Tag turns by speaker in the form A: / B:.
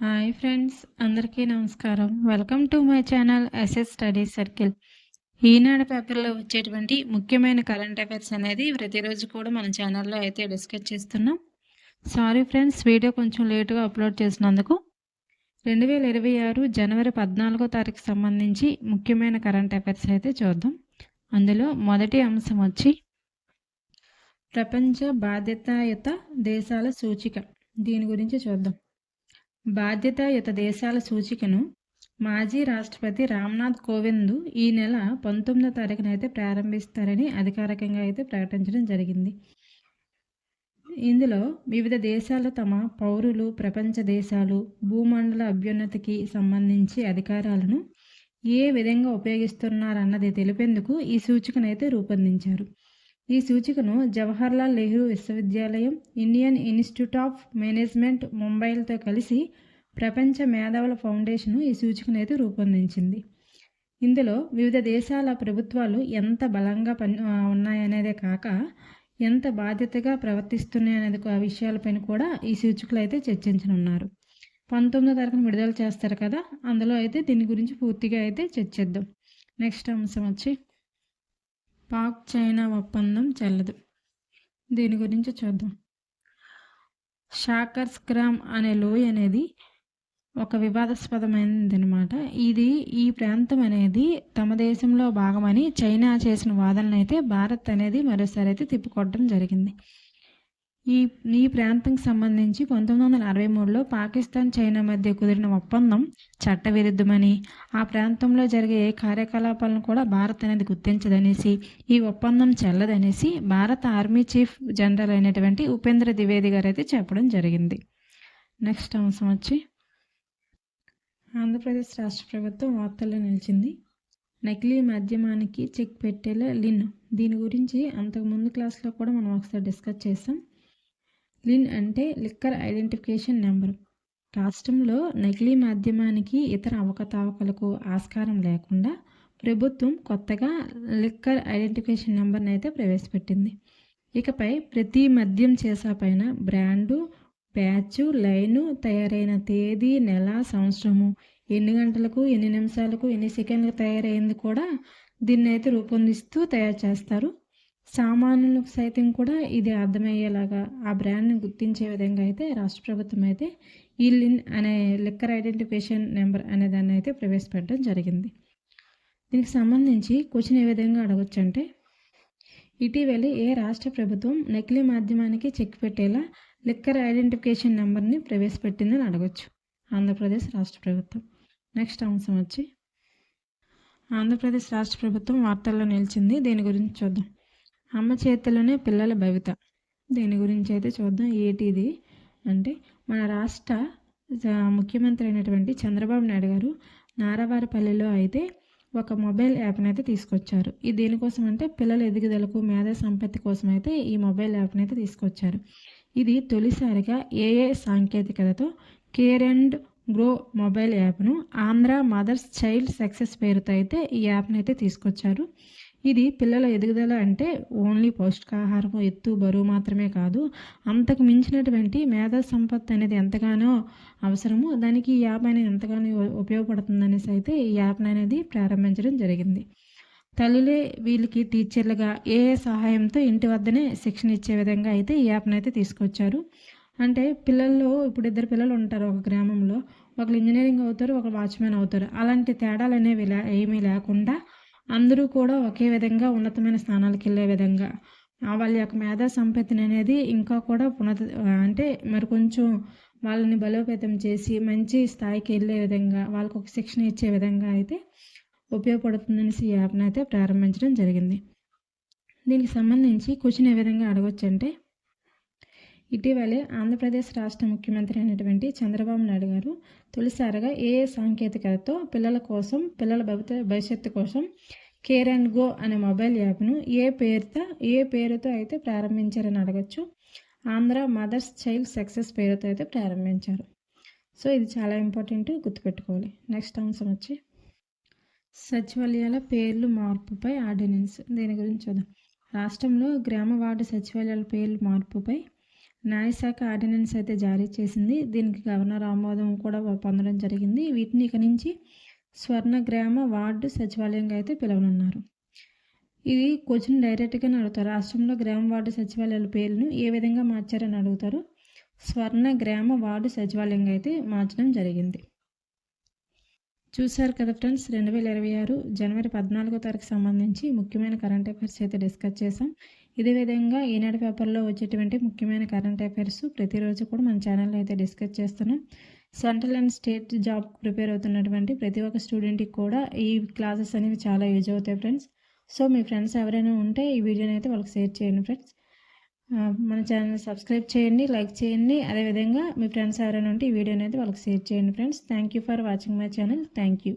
A: Hi friends, అందరికీ నమస్కారం. Welcome to my channel SS study circle. Eenadu పేపర్లో వచ్చేటువంటి ముఖ్యమైన కరెంట్ అఫైర్స్ అనేది ప్రతిరోజు కూడా మన ఛానల్లో అయితే డిస్కస్ చేస్తున్నాం. సారీ ఫ్రెండ్స్, వీడియో కొంచెం లేటుగా అప్లోడ్ చేసినందుకు. 2026 జనవరి 14వ తారీఖు సంబంధించి ముఖ్యమైన కరెంట్ అఫైర్స్ అయితే చూద్దాం. అందులో మొదటి అంశం వచ్చి ప్రపంచ బాధ్యతాయుత దేశాల సూచిక. దీని గురించి చూద్దాం. బాధ్యతాయుత దేశాల సూచికను మాజీ రాష్ట్రపతి రామ్నాథ్ కోవింద్ ఈ నెల 19వ తారీఖున అయితే ప్రారంభిస్తారని అధికారికంగా అయితే ప్రకటించడం జరిగింది. ఇందులో వివిధ దేశాలు తమ పౌరులు, ప్రపంచ దేశాలు భూమండల అభ్యున్నతికి సంబంధించి అధికారాలను ఏ విధంగా ఉపయోగిస్తున్నారన్నది తెలిపేందుకు ఈ సూచికను అయితే రూపొందించారు. ఈ సూచికను జవహర్లాల్ నెహ్రూ విశ్వవిద్యాలయం, ఇండియన్ ఇన్స్టిట్యూట్ ఆఫ్ మేనేజ్మెంట్ ముంబైలతో కలిసి ప్రపంచ మేధావుల ఫౌండేషన్ ఈ సూచికను అయితే రూపొందించింది. ఇందులో వివిధ దేశాల ప్రభుత్వాలు ఎంత బలంగా ఉన్నాయనేదే కాక ఎంత బాధ్యతగా ప్రవర్తిస్తున్నాయనేది ఆ విషయాలపైన కూడా ఈ సూచికలు అయితే చర్చించనున్నారు. 19వ తారీఖున విడుదల చేస్తారు కదా, అందులో అయితే దీని గురించి పూర్తిగా అయితే చర్చిద్దాం. నెక్స్ట్ అంశం వచ్చి పాక్ చైనా ఒప్పందం చెల్లదు. దీని గురించి చూద్దాం. షాకర్స్ గ్రామ్ అనే లోయ అనేది ఒక వివాదాస్పదమైనది అనమాట. ఈ ప్రాంతం అనేది తమ దేశంలో భాగమని చైనా చేసిన వాదనలు అయితే భారత్ అనేది మరోసారి అయితే తిప్పుకోవడం జరిగింది. ఈ ప్రాంతంకి సంబంధించి 1963లో పాకిస్తాన్ చైనా మధ్య కుదిరిన ఒప్పందం చట్టవిరుద్ధమని, ఆ ప్రాంతంలో జరిగే ఏ కార్యకలాపాలను కూడా భారత్ అనేది గుర్తించదనేసి, ఈ ఒప్పందం చెల్లదనేసి భారత ఆర్మీ చీఫ్ జనరల్ అయినటువంటి ఉపేంద్ర ద్వివేది గారు అయితే చెప్పడం జరిగింది. నెక్స్ట్ అంశం వచ్చి ఆంధ్రప్రదేశ్ రాష్ట్ర ప్రభుత్వం వార్తల్లో నిలిచింది. నకిలీ మాధ్యమానికి చెక్ పెట్టేలా లిన్. దీని గురించి అంతకుముందు క్లాస్లో కూడా మనం ఒకసారి డిస్కస్ చేసాం. లిన్ అంటే లిక్కర్ ఐడెంటిఫికేషన్ నెంబర్. రాష్ట్రంలో నకిలీ మాధ్యమానికి ఇతర అవకతవకలకు ఆస్కారం లేకుండా ప్రభుత్వం కొత్తగా లిక్కర్ ఐడెంటిఫికేషన్ నెంబర్ని అయితే ప్రవేశపెట్టింది. ఇకపై ప్రతి మద్యం సీసా పైన బ్రాండు, బ్యాచ్, లైను, తయారైన తేదీ, నెల, సంవత్సరము, ఎన్ని గంటలకు, ఎన్ని నిమిషాలకు, ఎన్ని సెకండ్లకు తయారైంది కూడా దీన్ని అయితే రూపొందిస్తూ తయారు చేస్తారు. సామాన్యులకు సైతం కూడా ఇది అర్థమయ్యేలాగా ఆ బ్రాండ్ని గుర్తించే విధంగా అయితే రాష్ట్ర ప్రభుత్వం అయితే ఈ లిన్ అనే లిక్కర్ ఐడెంటిఫికేషన్ నెంబర్ అనే దాన్ని అయితే ప్రవేశపెట్టడం జరిగింది. దీనికి సంబంధించి క్వశ్చన్ ఏ విధంగా అడగచ్చు అంటే, ఇటీవల ఏ రాష్ట్ర ప్రభుత్వం నకిలీ మాధ్యమానికి చెక్ పెట్టేలా లిక్కర్ ఐడెంటిఫికేషన్ నెంబర్ని ప్రవేశపెట్టిందని అడగచ్చు. ఆంధ్రప్రదేశ్ రాష్ట్ర ప్రభుత్వం. నెక్స్ట్ అంశం వచ్చి ఆంధ్రప్రదేశ్ రాష్ట్ర ప్రభుత్వం వార్తల్లో నిలిచింది. దీని గురించి చూద్దాం. అమ్మ చేతిలోనే పిల్లల భవిత. దీని గురించి అయితే చూద్దాం. ఏంటిది అంటే, మన రాష్ట్ర ముఖ్యమంత్రి అయినటువంటి చంద్రబాబు నాయుడు గారు నారావారిపల్లిలో అయితే ఒక మొబైల్ యాప్ని అయితే తీసుకొచ్చారు. ఇది దేనికోసం అంటే పిల్లల ఎదుగుదలకు, మేధా సంపత్తి కోసం అయితే ఈ మొబైల్ యాప్ని అయితే తీసుకొచ్చారు. ఇది తొలిసారిగా ఏఐ సాంకేతికతతో కేర్ అండ్ గ్రో మొబైల్ యాప్ను ఆంధ్ర మదర్స్ చైల్డ్ సక్సెస్ పేరుతో అయితే ఈ యాప్ని అయితే తీసుకొచ్చారు. ఇది పిల్లల ఎదుగుదల అంటే ఓన్లీ పౌష్టికాహారం, ఎత్తు, బరువు మాత్రమే కాదు, అంతకు మించినటువంటి మేధా సంపత్తి అనేది ఎంతగానో అవసరము, దానికి ఈ యాప్ అనేది ఎంతగానో ఉపయోగపడుతుందనేసి అయితే ఈ యాప్ని అనేది ప్రారంభించడం జరిగింది. తల్లులే వీళ్ళకి టీచర్లుగా ఏ సహాయంతో ఇంటి వద్దనే శిక్షణ ఇచ్చే విధంగా అయితే ఈ యాప్ని అయితే తీసుకొచ్చారు. అంటే పిల్లల్లో ఇప్పుడు 2 పిల్లలు ఉంటారు ఒక గ్రామంలో, ఒకరు ఇంజనీరింగ్ అవుతారు, ఒకరు వాచ్మెన్ అవుతారు. అలాంటి తేడాలు అనేవి ఏమీ లేకుండా అందరూ కూడా ఒకే విధంగా ఉన్నతమైన స్థానాలకు వెళ్ళే విధంగా వాళ్ళ యొక్క మేధా సంపత్తిని అనేది ఇంకా కూడా అంటే మరి కొంచెం వాళ్ళని బలోపేతం చేసి మంచి స్థాయికి వెళ్ళే విధంగా వాళ్ళకు ఒక శిక్షణ ఇచ్చే విధంగా అయితే ఉపయోగపడుతుందనేసి ఈ యాప్ని అయితే ప్రారంభించడం జరిగింది. దీనికి సంబంధించి క్వశ్చన్ ఏ విధంగా అడగచ్చు అంటే, ఇటీవలే ఆంధ్రప్రదేశ్ రాష్ట్ర ముఖ్యమంత్రి అయినటువంటి చంద్రబాబు నాయుడు గారు తొలిసారిగా ఏఐ సాంకేతికతతో పిల్లల కోసం, పిల్లల భవిష్యత్తు కోసం కేర్ అండ్ గో అనే మొబైల్ యాప్ను ఏ పేరుతో అయితే ప్రారంభించారని అడగచ్చు. ఆంధ్ర మదర్స్ చైల్డ్ సక్సెస్ పేరుతో అయితే ప్రారంభించారు. సో ఇది చాలా ఇంపార్టెంట్, గుర్తుపెట్టుకోవాలి. నెక్స్ట్ అంశం వచ్చి సచివాలయాల పేర్లు మార్పుపై ఆర్డినెన్స్. దీని గురించి చూద్దాం. రాష్ట్రంలో గ్రామ వార్డు సచివాలయాల పేర్లు మార్పుపై న్యాయశాఖ ఆర్డినెన్స్ అయితే జారీ చేసింది. దీనికి గవర్నర్ ఆమోదం కూడా పొందడం జరిగింది. వీటిని ఇక నుంచి స్వర్ణగ్రామ వార్డు సచివాలయంగా అయితే పిలవనున్నారు. ఇది క్వశ్చన్ డైరెక్ట్గానే అడుగుతారు. రాష్ట్రంలో గ్రామ వార్డు సచివాలయాల పేర్లను ఏ విధంగా మార్చారని అడుగుతారు. స్వర్ణ గ్రామ వార్డు సచివాలయంగా అయితే మార్చడం జరిగింది. చూశారు కదా ఫ్రెండ్స్, 2026 జనవరి 14వ తారీఖు సంబంధించి ముఖ్యమైన కరెంట్ అఫైర్స్ అయితే డిస్కస్ చేసాం. ఇదే విధంగా ఈనాడు పేపర్లో వచ్చేటువంటి ముఖ్యమైన కరెంట్ అఫైర్స్ ప్రతిరోజు కూడా మన ఛానల్లో అయితే డిస్కస్ చేస్తున్నాం. Central and state job prepare అవుతున్నటువంటి ప్రతి ఒక్క స్టూడెంట్కి కూడా ఈ క్లాసెస్ అనేవి చాలా యూజ్ అవుతాయి ఫ్రెండ్స్. సో మీ ఫ్రెండ్స్ ఎవరైనా ఉంటే ఈ వీడియోని అయితే వాళ్ళకి షేర్ చేయండి ఫ్రెండ్స్. మన ఛానల్ సబ్స్క్రైబ్ చేయండి, లైక్ చేయండి. అదేవిధంగా మీ ఫ్రెండ్స్ ఎవరైనా ఉంటే ఈ వీడియోని అయితే వాళ్ళకి షేర్ చేయండి friends. Thank you for watching my channel. Thank you.